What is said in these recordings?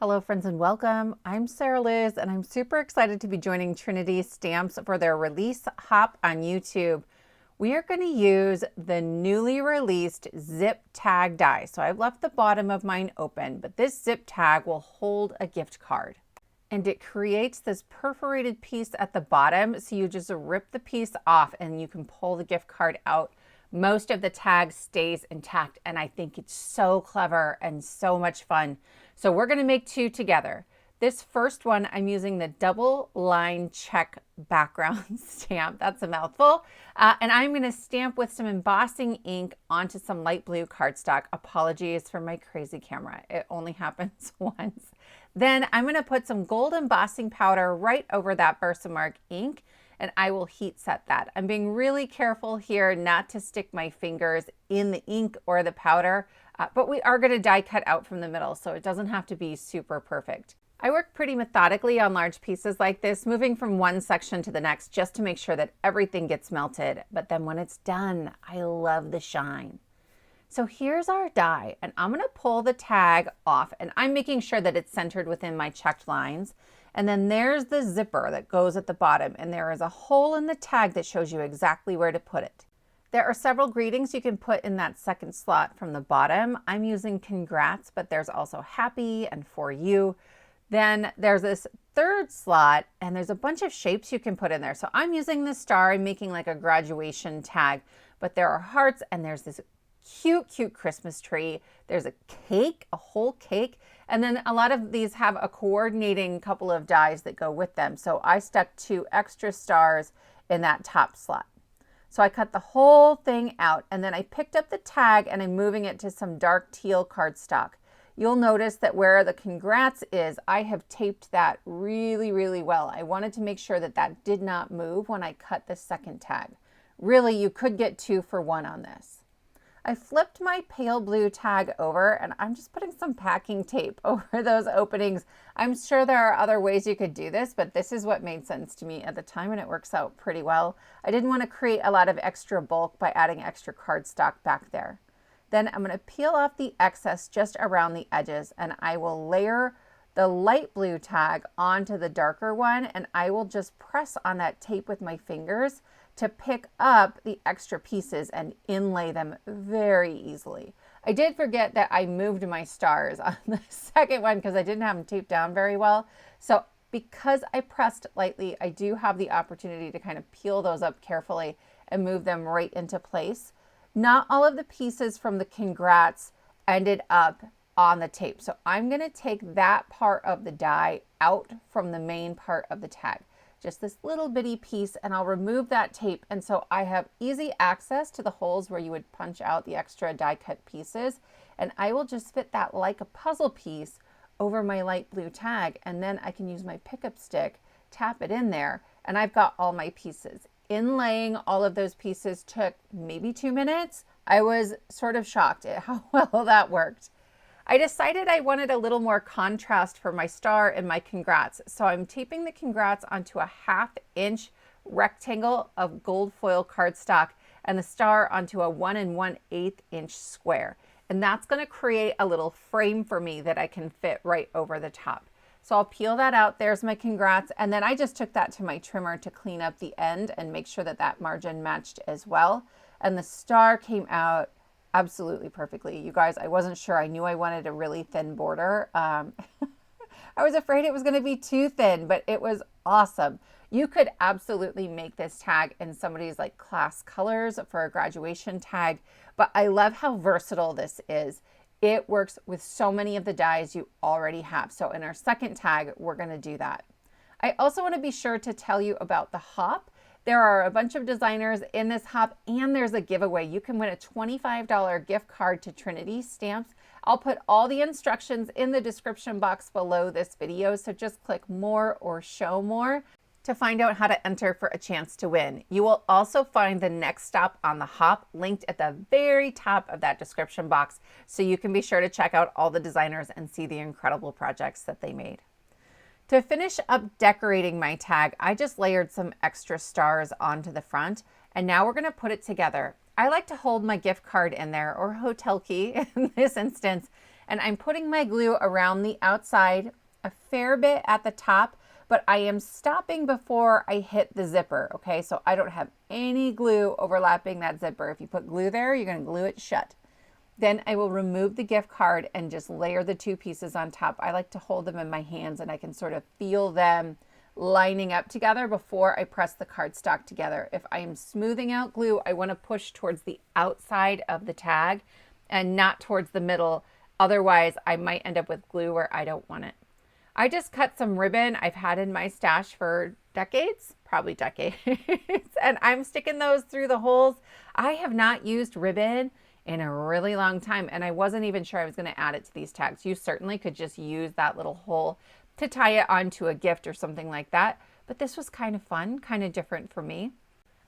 Hello friends and welcome. I'm Sarah Liz and I'm super excited to be joining Trinity Stamps for their release hop on YouTube. We are going to use the newly released zip tag die. So I've left the bottom of mine open, but this zip tag will hold a gift card. And it creates this perforated piece at the bottom. So you just rip the piece off and you can pull the gift card out. Most of the tag stays intact and I think it's so clever and so much fun. So we're going to make two together. This first one, I'm using the double line check background stamp. That's a mouthful. And I'm going to stamp with some embossing ink onto some light blue cardstock. Apologies for my crazy camera. It only happens once. Then I'm going to put some gold embossing powder right over that Versamark ink, and I will heat set that. I'm being really careful here not to stick my fingers in the ink or the powder, but we are going to die cut out from the middle, so it doesn't have to be super perfect. I work pretty methodically on large pieces like this, moving from one section to the next just to make sure that everything gets melted. But then when it's done, I love the shine. So here's our die, and I'm going to pull the tag off, and I'm making sure that it's centered within my checked lines. And then there's the zipper that goes at the bottom, and there is a hole in the tag that shows you exactly where to put it. There are several greetings you can put in that second slot from the bottom. I'm using congrats, but there's also happy and for you. Then there's this third slot, and there's a bunch of shapes you can put in there. So I'm using the star. I'm making like a graduation tag, but there are hearts, and there's this cute Christmas tree. There's a cake, a whole cake. And then a lot of these have a coordinating couple of dies that go with them. So I stuck 2 extra stars in that top slot. So I cut the whole thing out, and then I picked up the tag and I'm moving it to some dark teal cardstock. You'll notice that where the congrats is, I have taped that really well. I wanted to make sure that that did not move when I cut the second tag. Really, you could get 2 for 1 on this. I flipped my pale blue tag over, and I'm just putting some packing tape over those openings. I'm sure there are other ways you could do this, but this is what made sense to me at the time, and it works out pretty well. I didn't want to create a lot of extra bulk by adding extra cardstock back there. Then I'm going to peel off the excess just around the edges, and I will layer the light blue tag onto the darker one, and I will just press on that tape with my fingers to pick up the extra pieces and inlay them very easily. I did forget that I moved my stars on the second one because I didn't have them taped down very well. So because I pressed lightly, I do have the opportunity to kind of peel those up carefully and move them right into place. Not all of the pieces from the congrats ended up on the tape. So I'm going to take that part of the die out from the main part of the tag. Just this little bitty piece, and I'll remove that tape. And so I have easy access to the holes where you would punch out the extra die cut pieces. And I will just fit that like a puzzle piece over my light blue tag. And then I can use my pickup stick, tap it in there, and I've got all my pieces. Inlaying all of those pieces took maybe 2 minutes. I was sort of shocked at how well that worked. I decided I wanted a little more contrast for my star and my congrats. So I'm taping the congrats onto a 1/2 inch rectangle of gold foil cardstock and the star onto a 1 1/8 inch square. And that's going to create a little frame for me that I can fit right over the top. So I'll peel that out. There's my congrats. And then I just took that to my trimmer to clean up the end and make sure that that margin matched as well. And the star came out absolutely perfectly. You guys, I wasn't sure. I knew I wanted a really thin border. I was afraid it was going to be too thin, but it was awesome. You could absolutely make this tag in somebody's like class colors for a graduation tag, but I love how versatile this is. It works with so many of the dies you already have. So in our second tag, we're going to do that. I also want to be sure to tell you about the hop. There are a bunch of designers in this hop, and there's a giveaway. You can win a $25 gift card to Trinity Stamps. I'll put all the instructions in the description box below this video, so just click more or show more to find out how to enter for a chance to win. You will also find the next stop on the hop linked at the very top of that description box, so you can be sure to check out all the designers and see the incredible projects that they made. To finish up decorating my tag, I just layered some extra stars onto the front, and now we're going to put it together. I like to hold my gift card in there, or hotel key in this instance, And I'm putting my glue around the outside, a fair bit at the top, but I am stopping before I hit the zipper, okay? So I don't have any glue overlapping that zipper. If you put glue there, you're gonna glue it shut. Then I will remove the gift card and just layer the two pieces on top. I like to hold them in my hands and I can sort of feel them lining up together before I press the cardstock together. If I am smoothing out glue, I want to push towards the outside of the tag and not towards the middle. Otherwise, I might end up with glue where I don't want it. I just cut some ribbon I've had in my stash for decades, probably decades, and I'm sticking those through the holes. I have not used ribbon in a really long time, and I wasn't even sure I was going to add it to these tags. You certainly could just use that little hole to tie it onto a gift or something like that, but this was kind of fun, kind of different for me.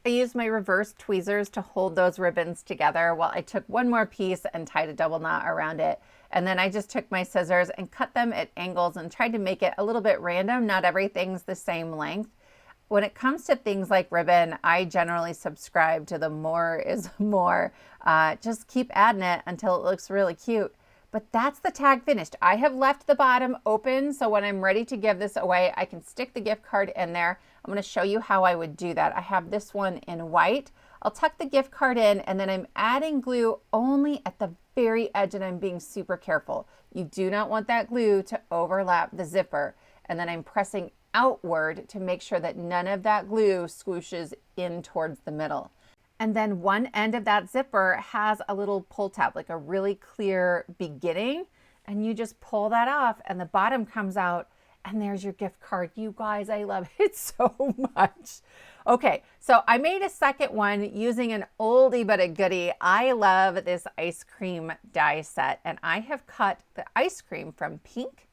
I used my reverse tweezers to hold those ribbons together while I took one more piece and tied a double knot around it. And then I just took my scissors and cut them at angles and tried to make it a little bit random. Not everything's the same length. When it comes to things like ribbon, I generally subscribe to the more is more. Just keep adding it until it looks really cute. But that's the tag finished. I have left the bottom open, so when I'm ready to give this away, I can stick the gift card in there. I'm going to show you how I would do that. I have this one in white. I'll tuck the gift card in, and then I'm adding glue only at the very edge, and I'm being super careful. You do not want that glue to overlap the zipper. And then I'm pressing outward to make sure that none of that glue swooshes in towards the middle. And then one end of that zipper has a little pull tab, like a really clear beginning. And you just pull that off and the bottom comes out and there's your gift card. You guys, I love it so much. Okay, so I made a second one using an oldie but a goodie. I love this ice cream die set, and I have cut the ice cream from pink.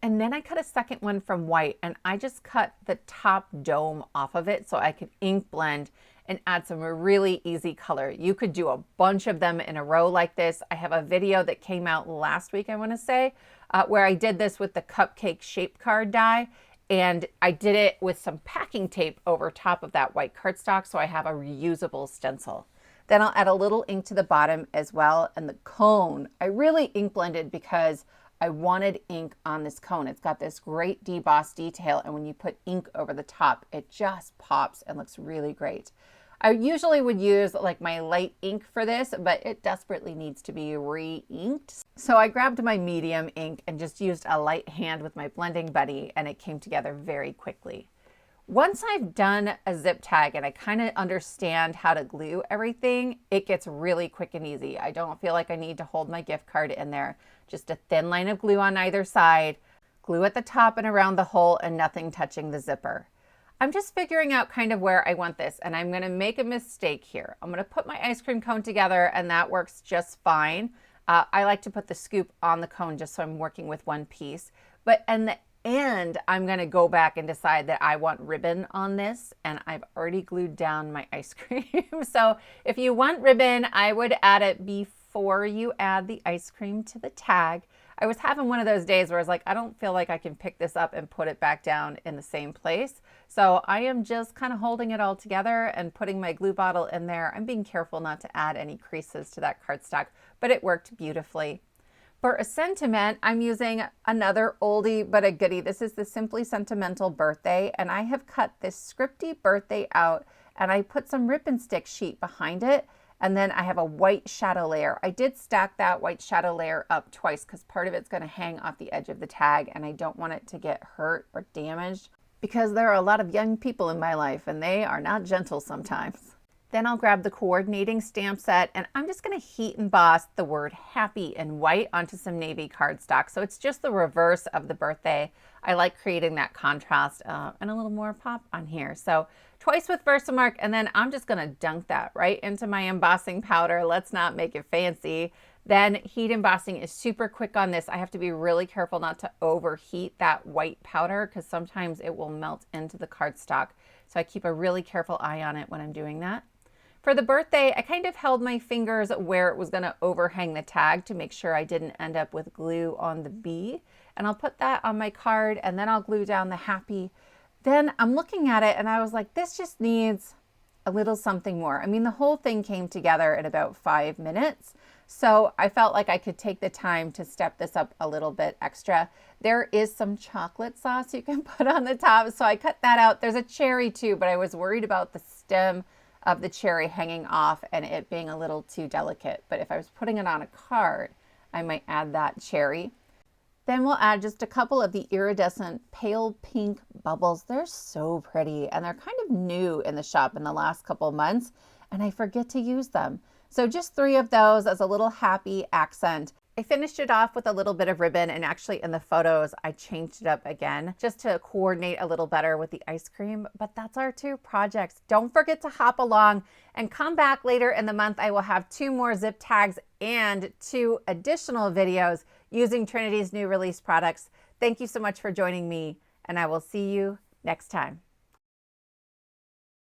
And then I cut a second one from white, and I just cut the top dome off of it so I could ink blend and add some really easy color. You could do a bunch of them in a row like this. I have a video that came out last week, I want to say, where I did this with the Cupcake shape card die, and I did it with some packing tape over top of that white cardstock, so I have a reusable stencil. Then I'll add a little ink to the bottom as well, and the cone, I really ink blended because I wanted ink on this cone. It's got this great deboss detail, and when you put ink over the top, it just pops and looks really great. I usually would use like my light ink for this, but it desperately needs to be re-inked. So I grabbed my medium ink and just used a light hand with my blending buddy, and it came together very quickly. Once I've done a zip tag and I kind of understand how to glue everything, it gets really quick and easy. I don't feel like I need to hold my gift card in there. Just a thin line of glue on either side, glue at the top and around the hole, and nothing touching the zipper. I'm just figuring out kind of where I want this, and I'm going to make a mistake here. I'm going to put my ice cream cone together, and that works just fine. I like to put the scoop on the cone just so I'm working with one piece. But in the end, I'm going to go back and decide that I want ribbon on this, and I've already glued down my ice cream. So if you want ribbon, I would add it before you add the ice cream to the tag. I was having one of those days where I was like, I don't feel like I can pick this up and put it back down in the same place. So I am just kind of holding it all together and putting my glue bottle in there. I'm being careful not to add any creases to that cardstock, but it worked beautifully. For a sentiment, I'm using another oldie but a goodie. This is the Simply Sentimental birthday, and I have cut this scripty birthday out, and I put some rip and stick sheet behind it. And then I have a white shadow layer. I did stack that white shadow layer up twice because part of it's going to hang off the edge of the tag, and I don't want it to get hurt or damaged because there are a lot of young people in my life and they are not gentle sometimes. Then I'll grab the coordinating stamp set, and I'm just going to heat emboss the word happy in white onto some navy cardstock. So it's just the reverse of the birthday. I like creating that contrast and a little more pop on here. So twice with Versamark, and then I'm just going to dunk that right into my embossing powder. Let's not make it fancy. Then heat embossing is super quick on this. I have to be really careful not to overheat that white powder because sometimes it will melt into the cardstock. So I keep a really careful eye on it when I'm doing that. For the birthday, I kind of held my fingers where it was going to overhang the tag to make sure I didn't end up with glue on the B. And I'll put that on my card, and then I'll glue down the happy. Then I'm looking at it and I was like, this just needs a little something more. I mean, the whole thing came together in about 5 minutes. So I felt like I could take the time to step this up a little bit extra. There is some chocolate sauce you can put on the top, so I cut that out. There's a cherry too, but I was worried about the stem of the cherry hanging off and it being a little too delicate. But if I was putting it on a card, I might add that cherry. Then we'll add just a couple of the iridescent pale pink bubbles. They're so pretty and they're kind of new in the shop in the last couple months and I forget to use them. So just 3 of those as a little happy accent. I finished it off with a little bit of ribbon, and actually in the photos I changed it up again just to coordinate a little better with the ice cream. But that's our 2 projects. Don't forget to hop along and come back later in the month. I will have 2 more zip tags and 2 additional videos using Trinity's new release products. Thank you so much for joining me, and I will see you next time.